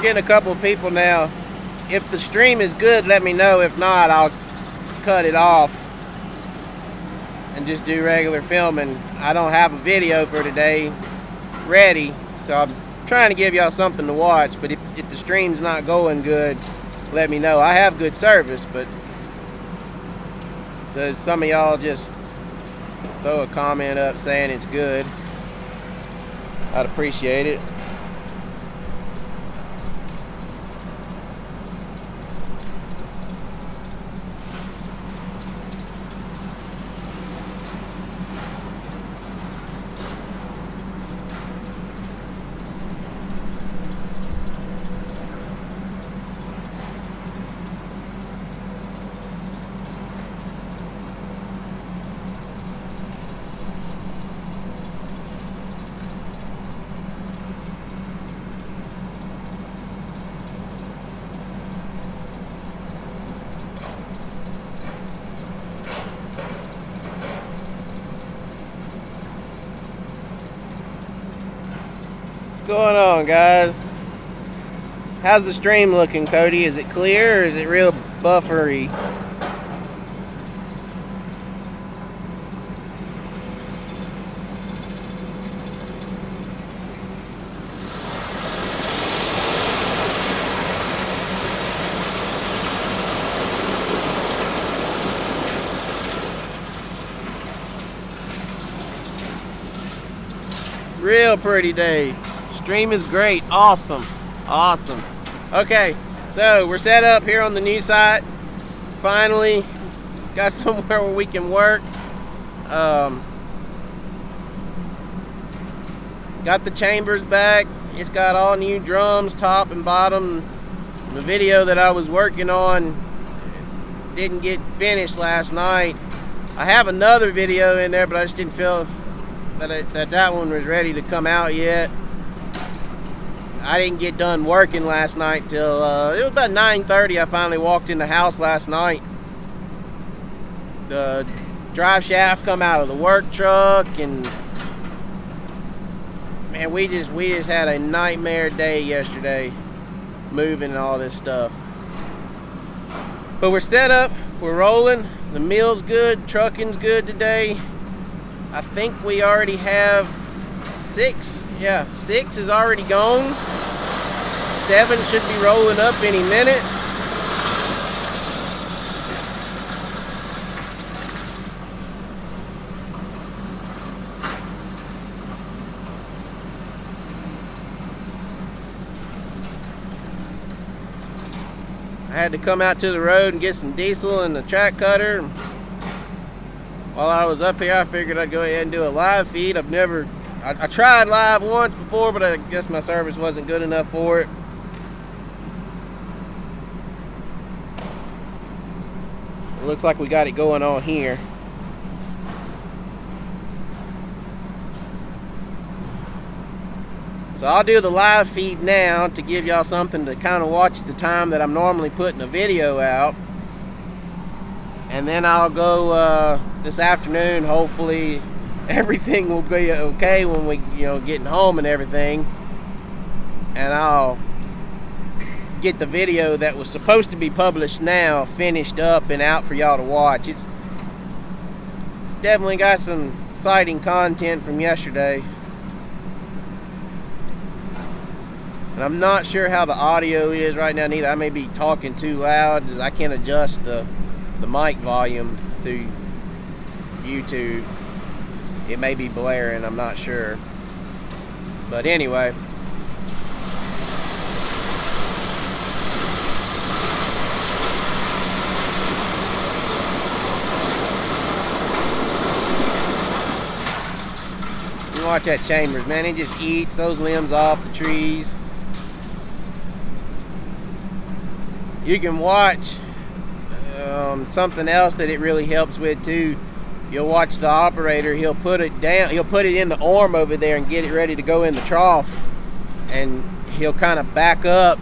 getting a couple of people now. If the stream is good, let me know. If not, I'll cut it off and just do regular filming. I don't have a video for today ready, so I'm trying to give y'all something to watch. But if the stream's not going good, let me know. I have good service, but so some of y'all just throw a comment up saying it's good. I'd appreciate it. What's going on, guys? How's the stream looking, Cody? Is it clear or is it real buffery? Real pretty day. Stream is great. Awesome. Awesome. Okay, so we're set up here on the new site. Finally got somewhere where we can work. Got the chambers back. It's got all new drums, top and bottom. The video that I was working on didn't get finished last night. I have another video in there, but I just didn't feel that one was ready to come out yet. I didn't get done working last night till it was about 9:30. I finally walked in the house last night. The drive shaft come out of the work truck, and man, we just had a nightmare day yesterday moving and all this stuff. But we're set up, we're rolling, the mill's good, trucking's good today. I think we already have 6. Yeah, 6 is already gone. 7 should be rolling up any minute. I had to come out to the road and get some diesel and the track cutter. While I was up here, I figured I'd go ahead and do a live feed. I tried live once before, but I guess my service wasn't good enough for it. It looks like we got it going on here. So I'll do the live feed now to give y'all something to kind of watch at the time that I'm normally putting a video out. And then I'll go this afternoon. Hopefully everything will be okay when we, getting home and everything. And I'll get the video that was supposed to be published now finished up and out for y'all to watch. It's definitely got some exciting content from yesterday. And I'm not sure how the audio is right now neither. I may be talking too loud. I can't adjust the mic volume through YouTube. It may be blaring, I'm not sure. But anyway. You watch that chambers, man. It just eats those limbs off the trees. You can watch something else that it really helps with too. You'll watch the operator, he'll put it down, he'll put it in the arm over there and get it ready to go in the trough, and he'll kind of back up.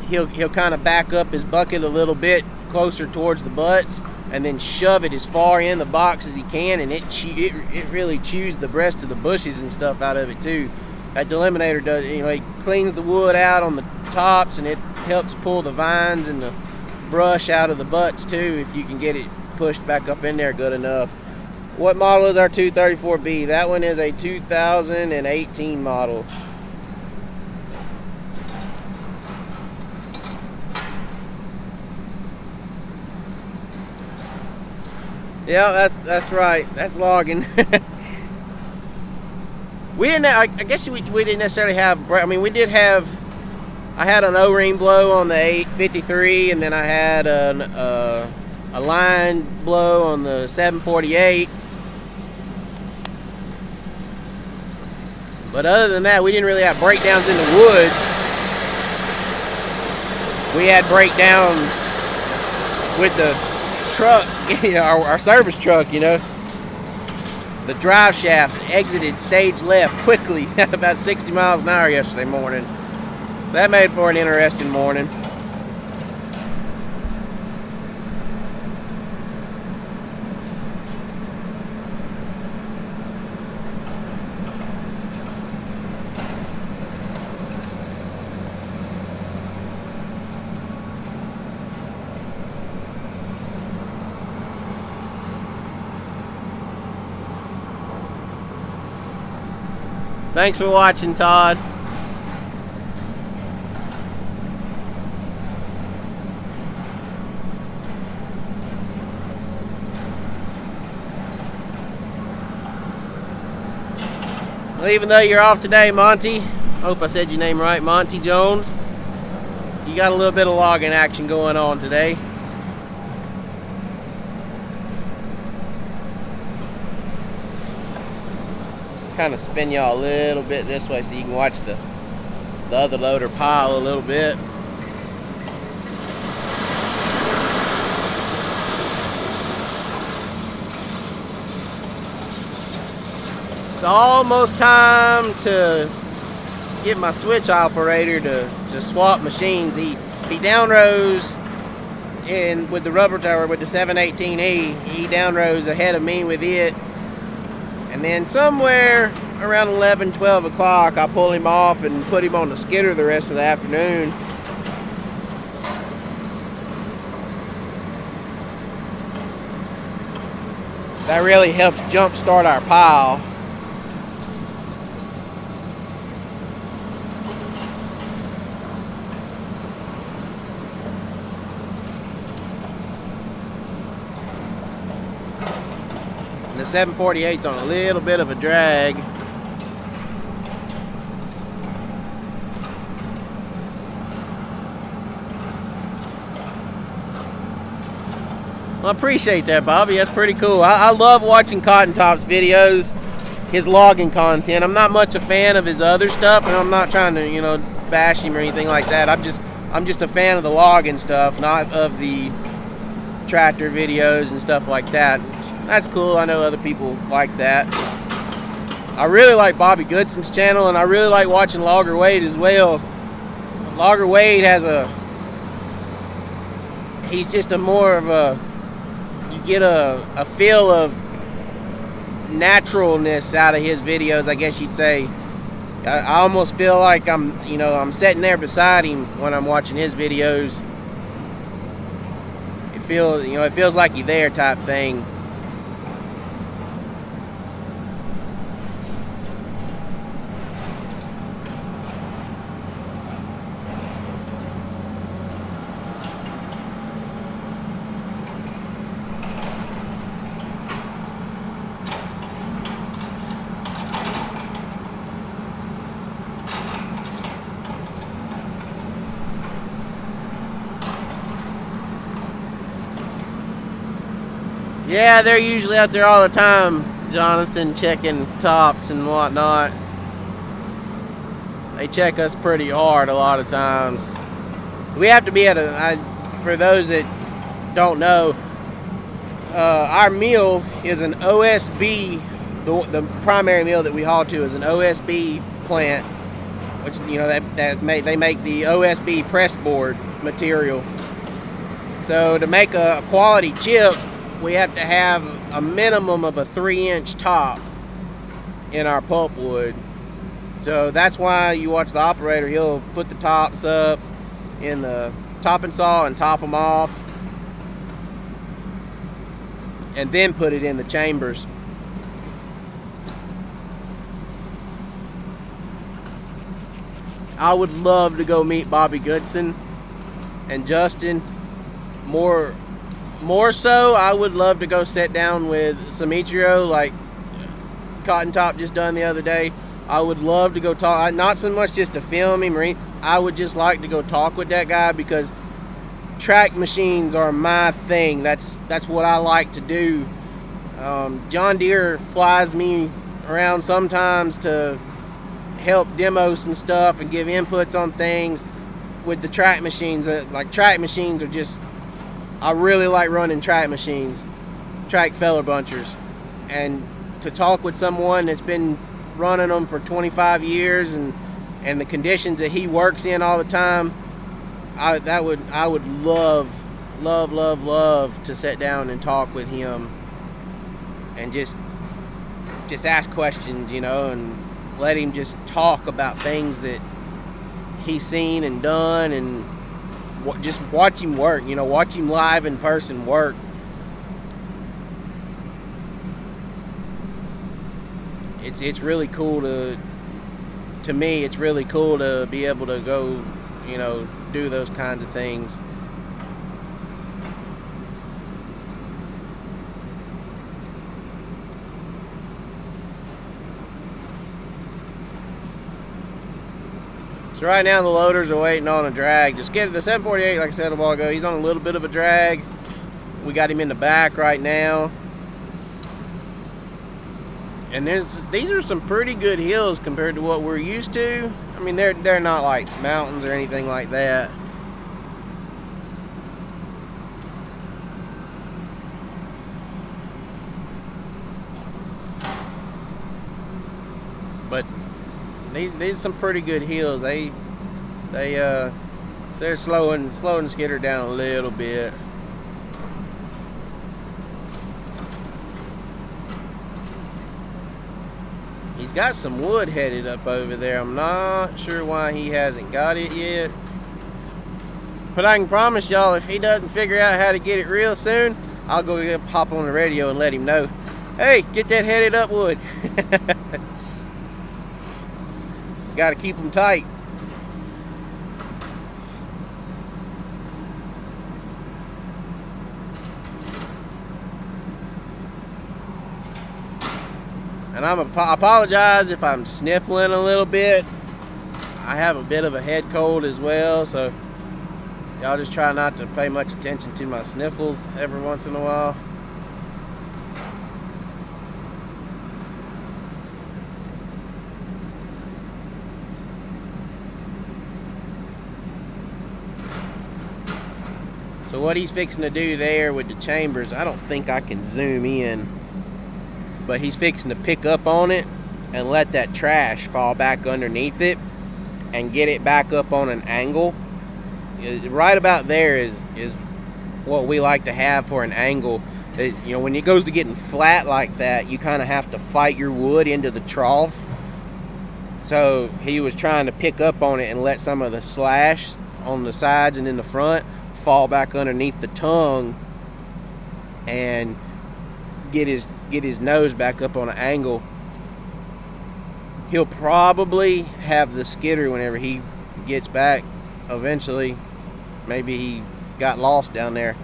He'll kind of back up his bucket a little bit closer towards the butts, and then shove it as far in the box as he can, and it really chews the rest of the bushes and stuff out of it too. That Deliminator does, you know, it cleans the wood out on the tops, and it helps pull the vines and the brush out of the butts too, if you can get it pushed back up in there good enough. What model is our 234B? That one is a 2018 model. Yeah, that's right. That's logging. We didn't. I guess we didn't necessarily have. I mean, we did have. I had an O-ring blow on the 853, and then I had a line blow on the 748. But other than that, we didn't really have breakdowns in the woods. We had breakdowns with the truck, our service truck, you know. The drive shaft exited stage left quickly at about 60 miles an hour yesterday morning. So that made for an interesting morning. Thanks for watching, Todd. Well, even though you're off today, Monty, hope I said your name right, Monty Jones, you got a little bit of logging action going on today. Kind of spin y'all a little bit this way so you can watch the other loader pile a little bit. It's almost time to get my switch operator to swap machines. He downrows in with the rubber tower with the 718E. He downrows ahead of me with it. And then somewhere around 11, 12 o'clock, I pull him off and put him on the skidder the rest of the afternoon. That really helps jumpstart our pile. The 748's on a little bit of a drag. Well, I appreciate that, Bobby. That's pretty cool. I love watching Cotton Top's videos, his logging content. I'm not much a fan of his other stuff, and I'm not trying to, you know, bash him or anything like that. I'm just a fan of the logging stuff, not of the tractor videos and stuff like that. That's cool. I know other people like that. I really like Bobby Goodson's channel, and I really like watching Logger Wade as well. Logger Wade has he's just a more of a, you get a feel of naturalness out of his videos, I guess you'd say. I almost feel like I'm sitting there beside him when I'm watching his videos. It feels like you're there type thing. Yeah, they're usually out there all the time, Jonathan, checking tops and whatnot. They check us pretty hard a lot of times. We have to be at for those that don't know, our mill is an OSB, the primary mill that we haul to is an OSB plant, which, you know, they make the OSB press board material. So to make a quality chip, we have to have a minimum of a 3-inch top in our pulpwood. So that's why you watch the operator, he'll put the tops up in the topping saw and top them off, and then put it in the chambers. I would love to go meet Bobby Goodson and Justin. More so, I would love to go sit down with Summitrio like Cotton Top just done the other day. I would love to go talk, not so much just to film him, I would just like to go talk with that guy, because track machines are my thing. That's what I like to do. John Deere flies me around sometimes to help demo some stuff and give inputs on things. With the track machines, like track machines are just, I really like running track machines, track feller bunchers, and to talk with someone that's been running them for 25 years and the conditions that he works in all the time, I would love to sit down and talk with him and just ask questions, you know, and let him just talk about things that he's seen and done, and just watch him work, you know, watch him live in person work. It's really cool to me, it's really cool to be able to go, you know, do those kinds of things. So right now the loaders are waiting on a drag. The 748, like I said a while ago, he's on a little bit of a drag. We got him in the back right now. And these are some pretty good hills compared to what we're used to. I mean, they're not like mountains or anything like that. But these are some pretty good hills. They're slowing Skidder down a little bit. He's got some wood headed up over there. I'm not sure why he hasn't got it yet. But I can promise y'all, if he doesn't figure out how to get it real soon, I'll go hop on the radio and let him know. Hey, get that headed up wood. Got to keep them tight. And I apologize if I'm sniffling a little bit. I have a bit of a head cold as well, so y'all just try not to pay much attention to my sniffles every once in a while. So what he's fixing to do there with the chambers, I don't think I can zoom in, but he's fixing to pick up on it and let that trash fall back underneath it and get it back up on an angle. Right about there is what we like to have for an angle. You know, when it goes to getting flat like that, you kind of have to fight your wood into the trough. So he was trying to pick up on it and let some of the slash on the sides and in the front fall back underneath the tongue and get his nose back up on an angle. He'll probably have the skidder whenever he gets back eventually. Maybe he got lost down there.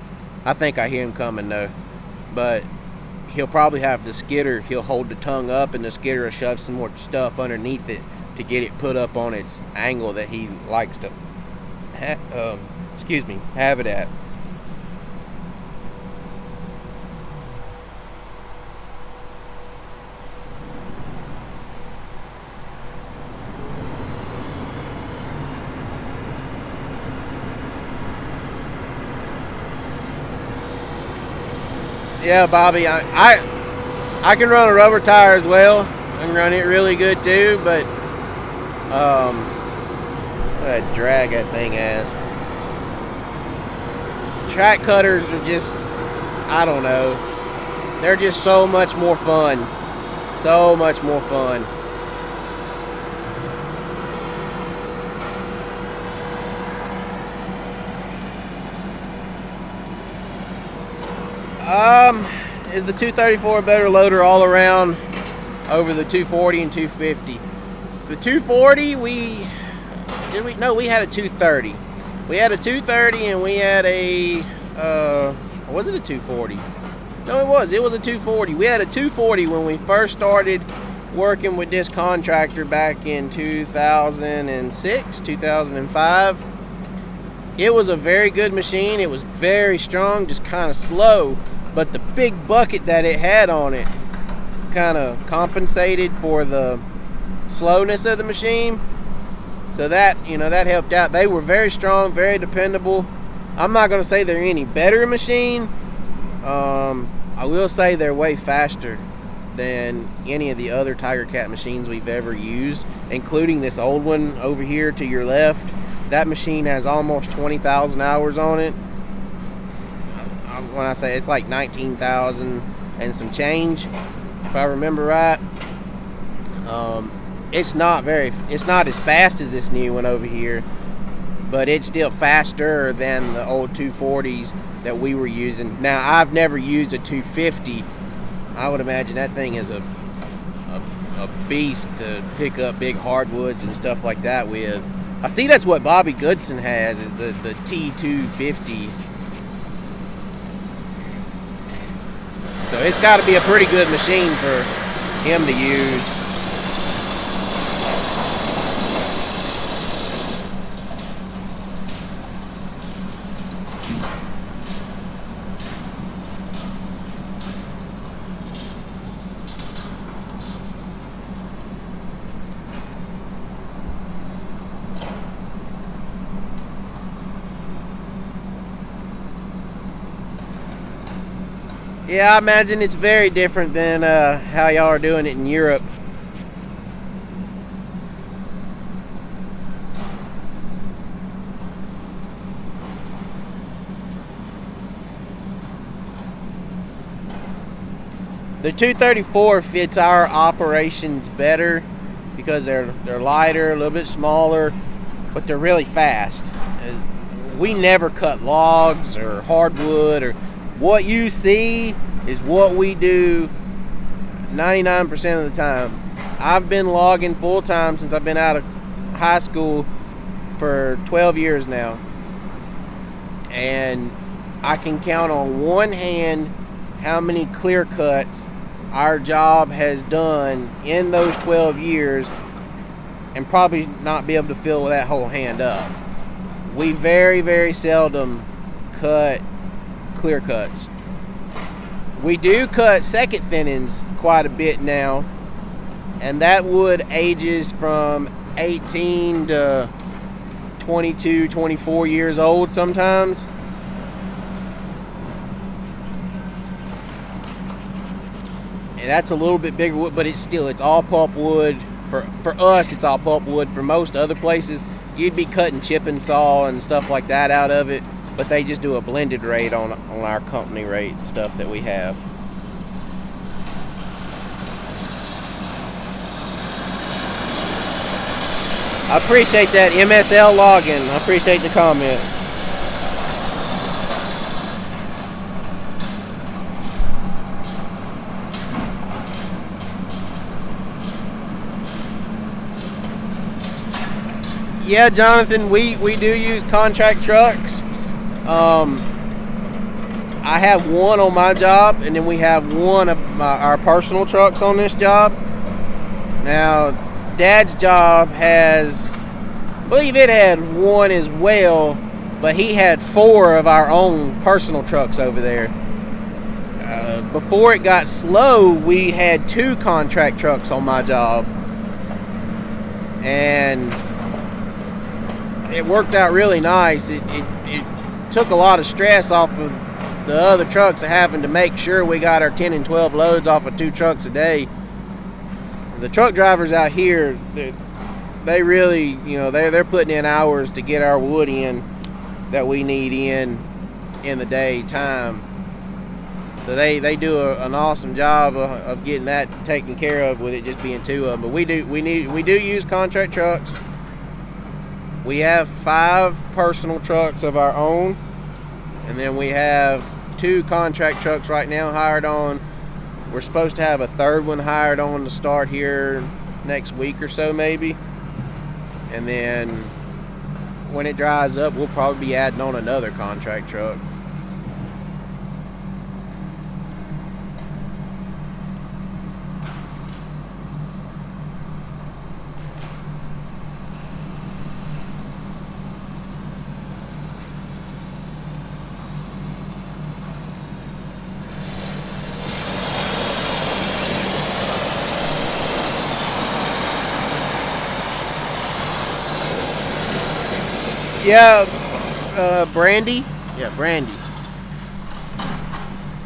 I think I hear him coming though. But he'll probably have the skidder. He'll hold the tongue up and the skidder will shove some more stuff underneath it to get it put up on its angle that he likes to have it at. Yeah, Bobby, I can run a rubber tire as well. I can run it really good too, but what a drag that thing has. Track cutters are just, I don't know, they're just so much more fun. So much more fun. Is the 234 a better loader all around over the 240 and 250? The 240, we had a 230. We had a 230 and we had a, was it a 240? No, it was a 240. We had a 240 when we first started working with this contractor back in 2006, 2005. It was a very good machine. It was very strong, just kind of slow, but the big bucket that it had on it kind of compensated for the slowness of the machine. So that, that helped out. They were very strong, very dependable. I'm not going to say they're any better machine. I will say they're way faster than any of the other Tiger Cat machines we've ever used, including this old one over here to your left. That machine has almost 20,000 hours on it. When I say it's like 19,000 and some change, if I remember right. It's not as fast as this new one over here, but it's still faster than the old 240s that we were using. Now, I've never used a 250. I would imagine that thing is a beast to pick up big hardwoods and stuff like that with. I see that's what Bobby Goodson has, is the T250. So it's got to be a pretty good machine for him to use. Yeah, I imagine it's very different than how y'all are doing it in Europe. The 234 fits our operations better because they're lighter, a little bit smaller, but they're really fast. We never cut logs or hardwood, or what you see is what we do 99% of the time. I've been logging full time since I've been out of high school for 12 years now. And I can count on one hand how many clear cuts our job has done in those 12 years, and probably not be able to fill that whole hand up. We very, very seldom cut clear cuts. We do cut second thinnings quite a bit now, and that wood ages from 18 to 22, 24 years old sometimes. And that's a little bit bigger wood, but it's all pulp wood. For us, it's all pulp wood. For most other places, you'd be cutting chip and saw and stuff like that out of it, but they just do a blended rate on our company rate stuff that we have. I appreciate that MSL login. I appreciate the comment. Yeah, Jonathan, we do use contract trucks. I have one on my job, and then we have one of our personal trucks on this job. Now, Dad's job has, I believe it had one as well, but he had 4 of our own personal trucks over there. Before it got slow, we had 2 contract trucks on my job, and it worked out really nice. It took a lot of stress off of the other trucks of having to make sure we got our 10 and 12 loads off of 2 trucks a day. The truck drivers out here, they really, they're putting in hours to get our wood in that we need in the daytime. So they do an awesome job of getting that taken care of with it just being 2 of them. But we do use contract trucks. We have 5 personal trucks of our own, and then we have 2 contract trucks right now hired on. We're supposed to have a 3rd one hired on to start here next week or so maybe. And then when it dries up, we'll probably be adding on another contract truck. Yeah, Brandy. Yeah, Brandy.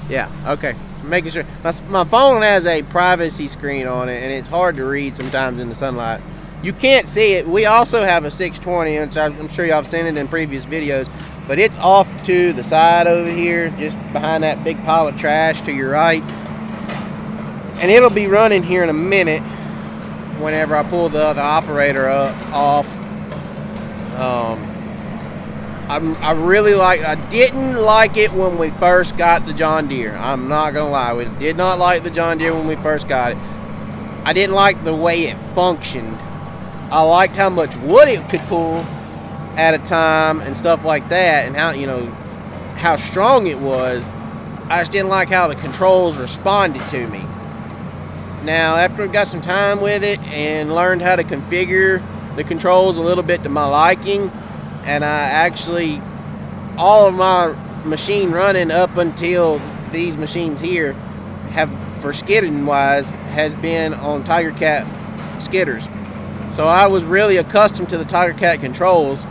Yeah, okay. Making sure. My phone has a privacy screen on it, and it's hard to read sometimes in the sunlight. You can't see it. We also have a 620, which I'm sure y'all have seen it in previous videos, but it's off to the side over here, just behind that big pile of trash to your right. And it'll be running here in a minute whenever I pull the other operator off. I didn't like it when we first got the John Deere. I'm not gonna lie, we did not like the John Deere when we first got it. I didn't like the way it functioned. I liked how much wood it could pull at a time and stuff like that, and how, you know, how strong it was. I just didn't like how the controls responded to me. Now, after I got some time with it and learned how to configure the controls a little bit to my liking, and I actually, all of my machine running up until these machines here have, for skidding wise, has been on Tiger Cat skidders. So I was really accustomed to the Tiger Cat controls.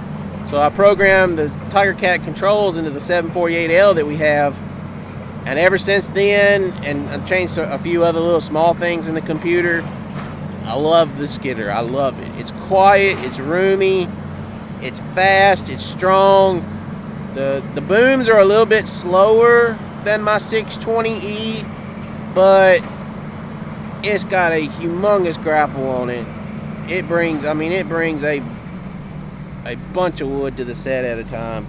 So I programmed the Tiger Cat controls into the 748L that we have. And ever since then, and I've changed a few other little small things in the computer, I love the skidder. I love it. It's quiet, it's roomy, it's fast, it's strong. The booms are a little bit slower than my 620E, but it's got a humongous grapple on it. It brings a bunch of wood to the set at a time.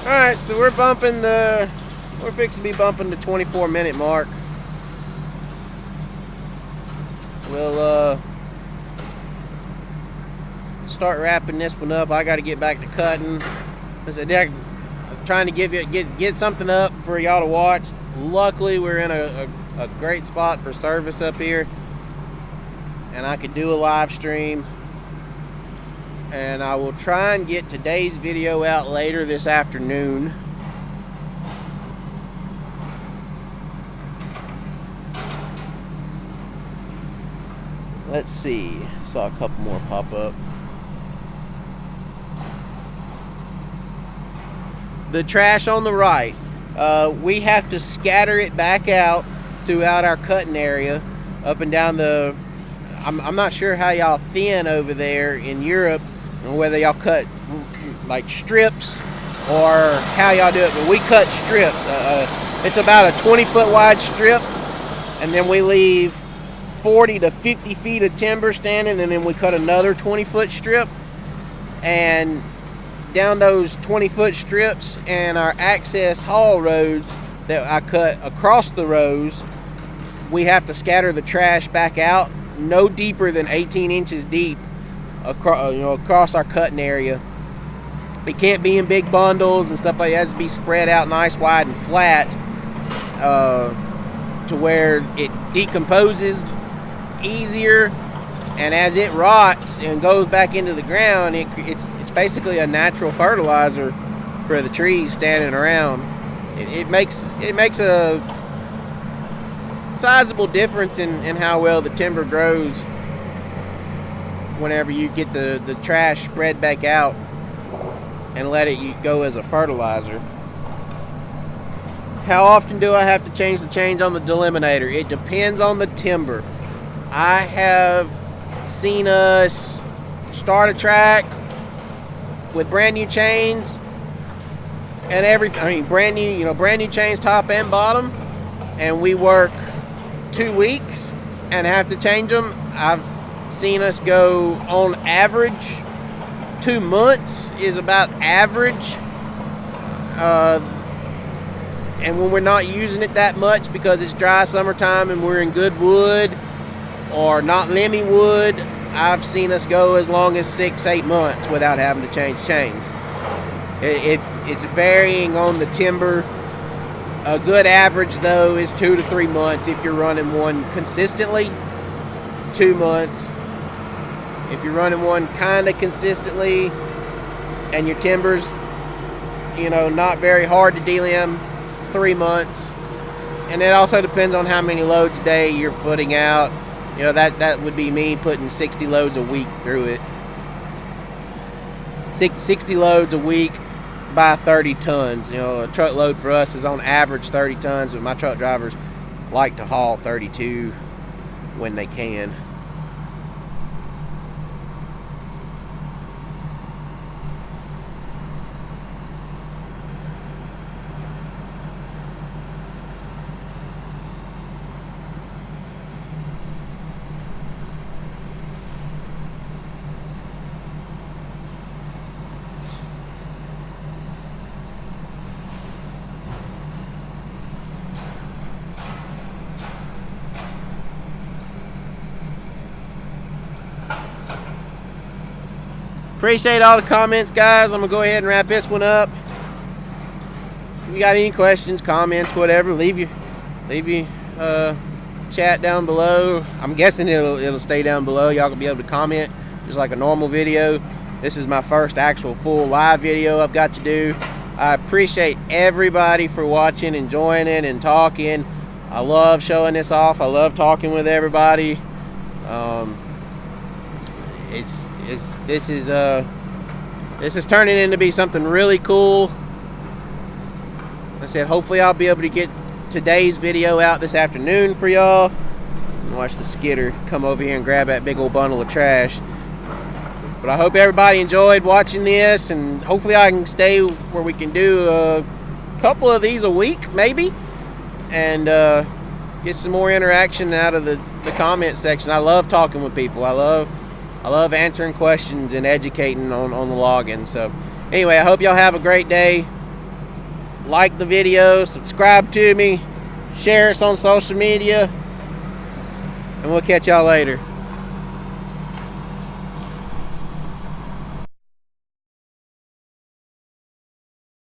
Alright, so we're fixing to be bumping the 24-minute mark. We'll start wrapping this one up. I got to get back to cutting. I was trying to get something up for y'all to watch. Luckily, we're in a great spot for service up here, and I could do a live stream. And I will try and get today's video out later this afternoon. Let's see. Saw a couple more pop up. The trash on the right. We have to scatter it back out throughout our cutting area, up and down the... I'm not sure how y'all thin over there in Europe, and whether y'all cut like strips or how y'all do it, but we cut strips. It's about a 20-foot wide strip, and then we leave 40 to 50 feet of timber standing, and then we cut another 20-foot strip. And down those 20-foot strips and our access haul roads that I cut across the rows, we have to scatter the trash back out no deeper than 18 inches deep across our cutting area. It can't be in big bundles and stuff like that. It has to be spread out nice, wide, and flat to where it decomposes easier, and as it rots and goes back into the ground, it's basically a natural fertilizer for the trees standing around. It makes a sizable difference in how well the timber grows whenever you get the trash spread back out and let it go as a fertilizer. How often do I have to change the chains on the Delimitator? It depends on the timber. I have seen us start a track with brand new chains and everything. I mean, brand new chains, top and bottom, and we work 2 weeks and have to change them. I've seen us go, on average, 2 months is about average. And when we're not using it that much because it's dry summertime and we're in good wood or not limmy wood, I've seen us go as long as 6-8 months without having to change chains. It's varying on the timber. A good average though is 2 to 3 months if you're running one consistently. 2 months. If you're running one kind of consistently and your timber's, not very hard to delim, 3 months. And it also depends on how many loads a day you're putting out. That would be me putting 60 loads a week through it. 60 loads a week by 30 tons. A truckload for us is on average 30 tons, but my truck drivers like to haul 32 when they can. Appreciate all the comments, guys. I'm gonna go ahead and wrap this one up. If you got any questions, comments, whatever, leave your chat down below. I'm guessing it'll stay down below. Y'all can be able to comment just like a normal video. This is my first actual full live video I've got to do. I appreciate everybody for watching and joining and talking. I love showing this off. I love talking with everybody. This is turning into be something really cool. Like I said, hopefully I'll be able to get today's video out this afternoon for y'all. Watch the skidder come over here and grab that big old bundle of trash. But I hope everybody enjoyed watching this, and hopefully I can stay where we can do a couple of these a week maybe, and get some more interaction out of the comment section. I love talking with people. I love answering questions and educating on the login. So anyway, I hope y'all have a great day. Like the video, subscribe to me, share us on social media, and we'll catch y'all later.